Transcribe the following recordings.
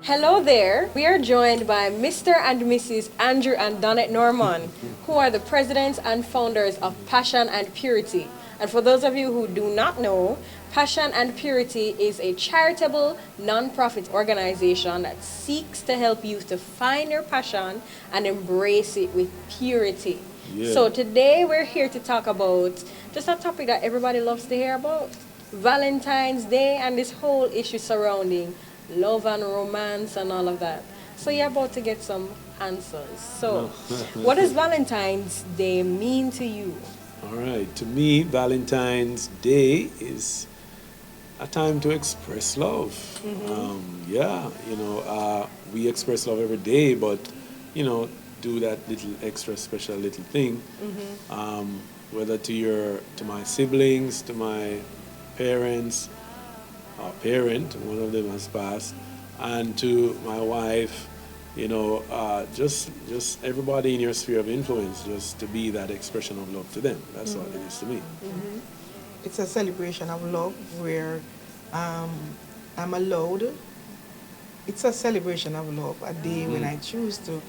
Hello there. We are joined by Mr. and Mrs. Andrew and Donnette Norman, who are the presidents and founders of Passion and Purity. And for those of you who do not know, Passion and Purity is a charitable, non-profit organization that seeks to help you to find your passion and embrace it with purity. Yeah. So today we're here to talk about just a topic that everybody loves to hear about, Valentine's Day and this whole issue surrounding love and romance and all of that. So you're about to get some answers. So, what does Valentine's Day mean to you? All right. To me, Valentine's Day is a time to express love. We express love every day, but do that little extra special little thing. Whether to my siblings, to my parents, or parent, one of them has passed, and to my wife, just everybody in your sphere of influence, just to be that expression of love to them. That's what it is to me. It's a celebration of love where I'm allowed. It's a celebration of love, a day when I choose to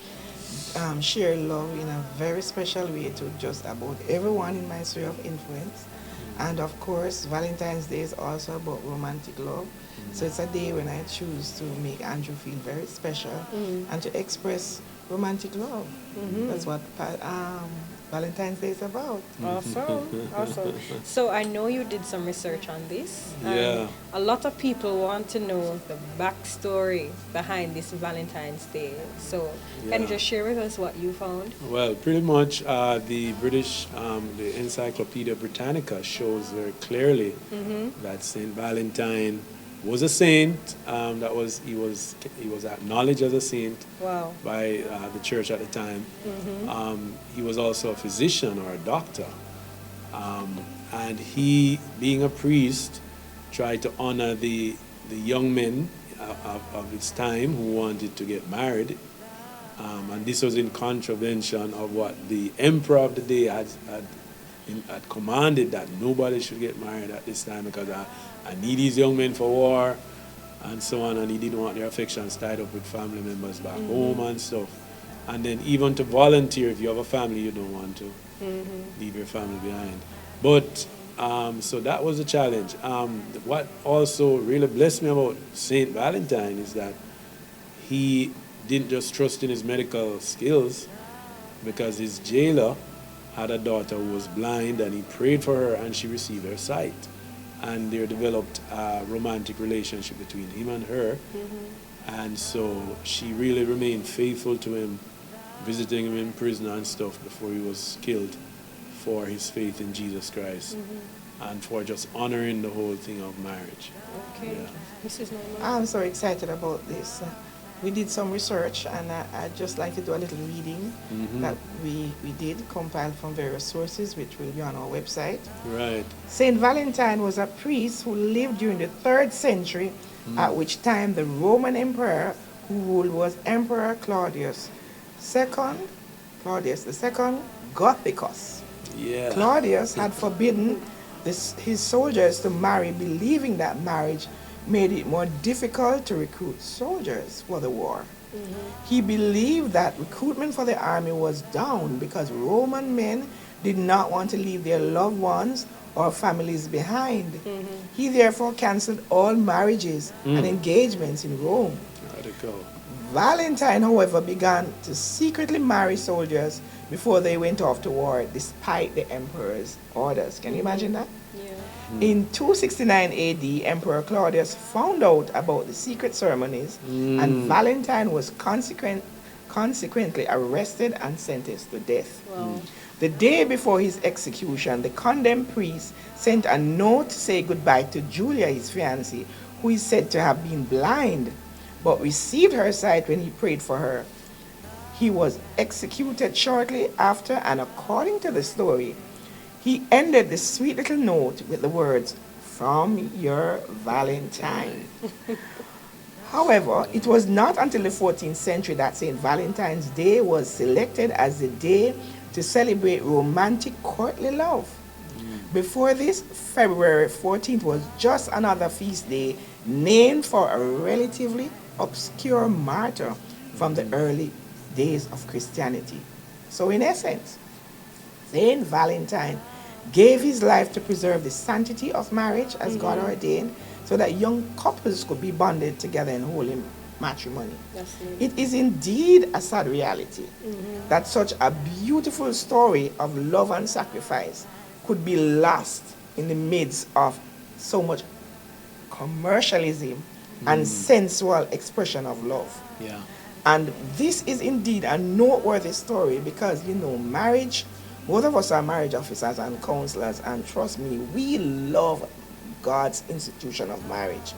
share love in a very special way to just about everyone in my sphere of influence. And of course, Valentine's Day is also about romantic love. So it's a day when I choose to make Andrew feel very special and to express romantic love. That's what Valentine's Day is about. Awesome, awesome. So I know you did some research on this. Yeah. A lot of people want to know the backstory behind this Valentine's Day. So can you Yeah. just share with us what you found? Well, pretty much the British, the Encyclopedia Britannica shows very clearly that St Valentine was a saint. He was acknowledged as a saint Wow. by the church at the time. He was also a physician or a doctor, and he, being a priest, tried to honor the young men of his time who wanted to get married. And this was in contravention of what the emperor of the day had commanded, that nobody should get married at this time because I need these young men for war and so on, and he didn't want their affections tied up with family members back home and stuff. And then even to volunteer, if you have a family, you don't want to leave your family behind. But so that was a challenge. What also really blessed me about St. Valentine is that he didn't just trust in his medical skills, because his jailer had a daughter who was blind, and he prayed for her and she received her sight. And there developed a romantic relationship between him and her. And so she really remained faithful to him, visiting him in prison and stuff before he was killed for his faith in Jesus Christ and for just honoring the whole thing of marriage. Okay. Yeah. Mrs. Norman? I'm so excited about this. We did some research, and I'd just like to do a little reading that we did, compiled from various sources, which will be on our website. Right. St. Valentine was a priest who lived during the 3rd century, at which time the Roman emperor who ruled was Emperor Claudius II, Gothicus. Yeah. Claudius had forbidden his soldiers to marry, believing that marriage made it more difficult to recruit soldiers for the war. He believed that recruitment for the army was down because Roman men did not want to leave their loved ones or families behind. He therefore canceled all marriages and engagements in Rome. Radical. Valentine, however, began to secretly marry soldiers before they went off to war, despite the emperor's orders. Can you imagine that? Yeah. In 269 AD, Emperor Claudius found out about the secret ceremonies, and Valentine was consequently arrested and sentenced to death. Wow. The day before his execution, the condemned priest sent a note to say goodbye to Julia, his fiancée, who is said to have been blind, but received her sight when he prayed for her. He was executed shortly after, and according to the story, he ended the sweet little note with the words, "From your Valentine." However, it was not until the 14th century that St. Valentine's Day was selected as the day to celebrate romantic courtly love. Before this, February 14th was just another feast day named for a relatively obscure martyr from the early days of Christianity. So in essence, St. Valentine gave his life to preserve the sanctity of marriage as God ordained, so that young couples could be bonded together in holy matrimony. It is indeed a sad reality that such a beautiful story of love and sacrifice could be lost in the midst of so much commercialism and sensual expression of love. Yeah. And this is indeed a noteworthy story because, marriage, both of us are marriage officers and counselors, and trust me, we love God's institution of marriage.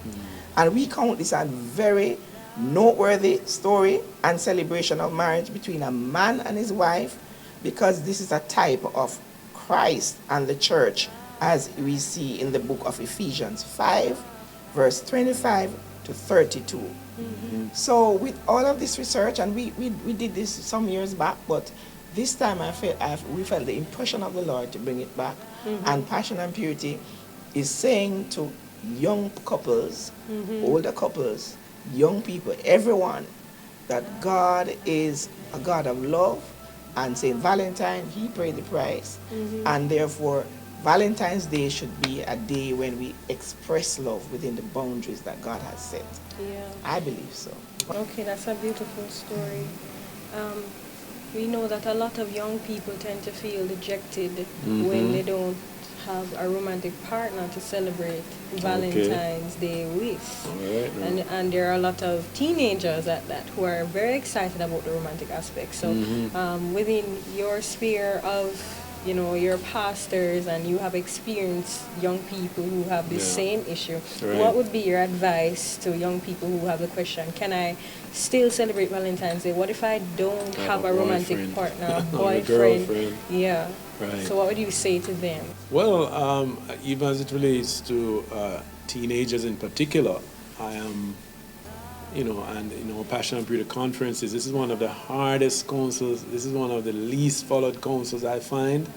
And we count this a very noteworthy story and celebration of marriage between a man and his wife, because this is a type of Christ and the church, as we see in the book of Ephesians 5, verse 25 to 32. So with all of this research, and we did this some years back, but this time we felt the impression of the Lord to bring it back. And Passion and Purity is saying to young couples, older couples, young people, everyone, that God is a God of love, and St. Valentine, he paid the price, and therefore Valentine's Day should be a day when we express love within the boundaries that God has set. Yeah. I believe so. Okay, that's a beautiful story. We know that a lot of young people tend to feel dejected when they don't have a romantic partner to celebrate Valentine's Day with. Right. And there are a lot of teenagers at that who are very excited about the romantic aspect. So within your sphere of your pastors, and you have experienced young people who have the same issue, what would be your advice to young people who have the question, can I still celebrate Valentine's Day? What if I don't have a romantic partner, a boyfriend? Girlfriend. Yeah. Right. So what would you say to them? Well, even as it relates to teenagers in particular, I am, Passion and Purity conferences, this is one of the hardest counsels, this is one of the least followed counsels I find.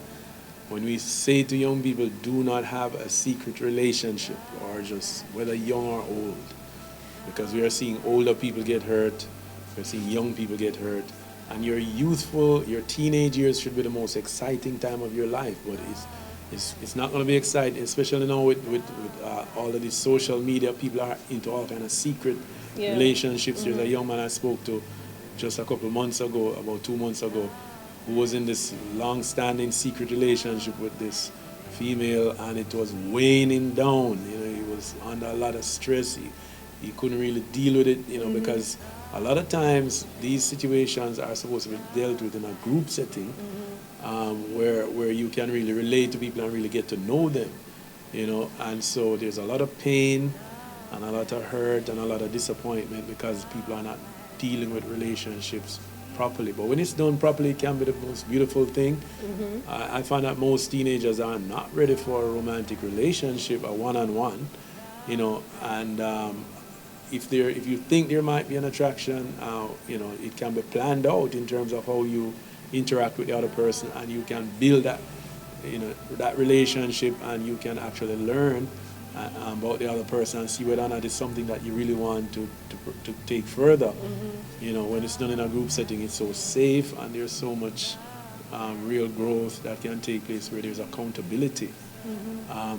When we say to young people, do not have a secret relationship, or just whether young or old, because we are seeing older people get hurt, we're seeing young people get hurt, and your teenage years should be the most exciting time of your life, but it's not going to be exciting, especially now with all of these social media. People are into all kind of secret relationships. There's a young man I spoke to just a couple months ago, about 2 months ago, who was in this long-standing secret relationship with this female, and it was weighing him down. He was under a lot of stress. He couldn't really deal with it, because a lot of times these situations are supposed to be dealt with in a group setting, where you can really relate to people and really get to know them, and so there's a lot of pain and a lot of hurt and a lot of disappointment because people are not dealing with relationships properly. But when it's done properly, it can be the most beautiful thing. I find that most teenagers are not ready for a romantic relationship, a one-on-one, and if you think there might be an attraction, it can be planned out in terms of how you interact with the other person, and you can build that, that relationship, and you can actually learn about the other person and see whether or not it's something that you really want to take further. When it's done in a group setting, it's so safe, and there's so much real growth that can take place where there's accountability.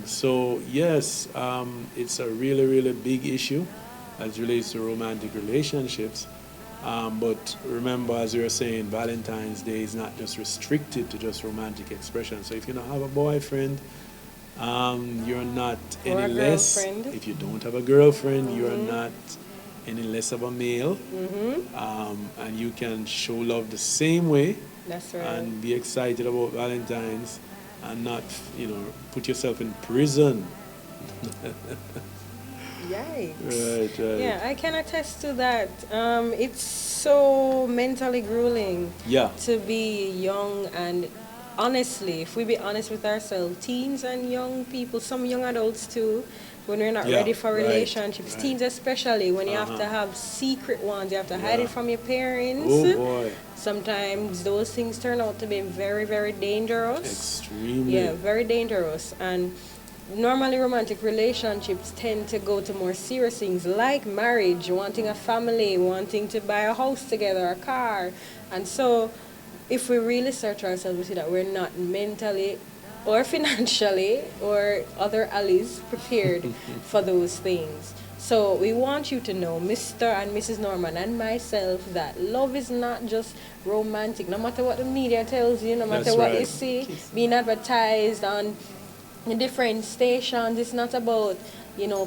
So yes, it's a really, really big issue as it relates to romantic relationships. But remember, as you were saying, Valentine's Day is not just restricted to just romantic expression. So if you don't have a boyfriend, you're not any less. If you don't have a girlfriend, you are not any less of a male. And you can show love the same way. That's right. And be excited about Valentine's, and not, put yourself in prison. Yikes. Right. Yeah, I can attest to that. It's so mentally grueling to be young, and honestly, if we be honest with ourselves, teens and young people, some young adults too, when we're not ready for relationships, teens especially, when you have to have secret ones, you have to hide it from your parents. Oh boy. Sometimes those things turn out to be very, very dangerous. Extremely. Yeah, very dangerous. And normally romantic relationships tend to go to more serious things like marriage, wanting a family, wanting to buy a house together, a car. And so if we really search ourselves, we see that we're not mentally or financially or other allies prepared for those things. So we want you to know, Mr. and Mrs. Norman and myself, that love is not just romantic. No matter what the media tells you, no matter That's what you right. see being advertised on the different stations, it's not about,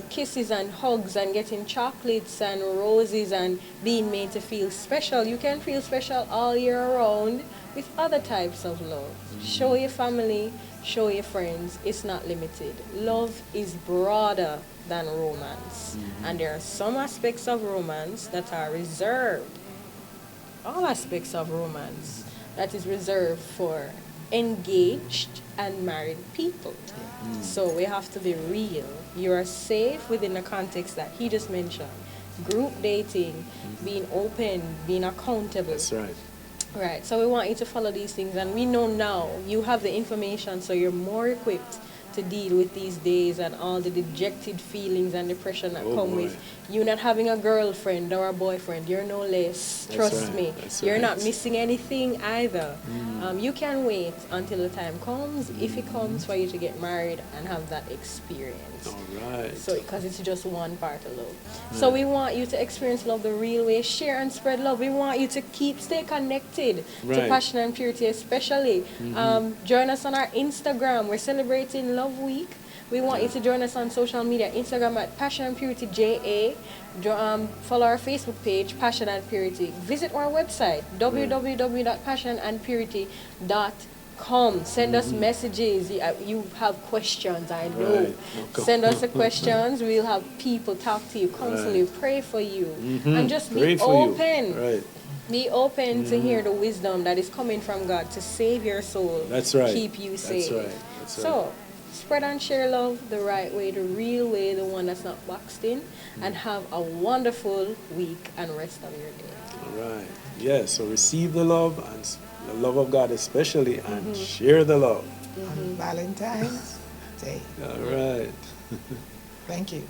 kisses and hugs and getting chocolates and roses and being made to feel special. You can feel special all year round with other types of love. Show your family, show your friends. It's not limited. Love is broader than romance. And there are some aspects of romance that are reserved, all aspects of romance that is reserved for engaged and married people. So we have to be real. You are safe within the context that he just mentioned. Group dating, being open, being accountable. That's right. Right. So we want you to follow these things, and we know now you have the information, so you're more equipped to deal with these days and all the dejected feelings and depression that Oh, come boy. with you not having a girlfriend or a boyfriend. You're no less. That's Trust right. me. That's You're right. not missing anything either. You can wait until the time comes, if it comes, for you to get married and have that experience. All right. So, because it's just one part of love. So we want you to experience love the real way, share and spread love. We want you to stay connected to Right. passion and purity, especially. Join us on our Instagram. We're celebrating Love Week. We want you to join us on social media. Instagram at Passion and Purity JA. Follow our Facebook page, Passion and Purity. Visit our website, www.passionandpurity.com. Send us messages. You have questions, I know. Right. Okay. Send us the questions. We'll have people talk to you, counsel you, pray for you. And just Pray be for open. you. Right. Be open to hear the wisdom that is coming from God to save your soul. That's right. Keep you That's safe. right. That's right. So, spread and share love the right way, the real way, the one that's not boxed in, and have a wonderful week and rest of your day. All right. Yes. So receive the love and the love of God especially, and share the love. On Valentine's Day. All right. Thank you.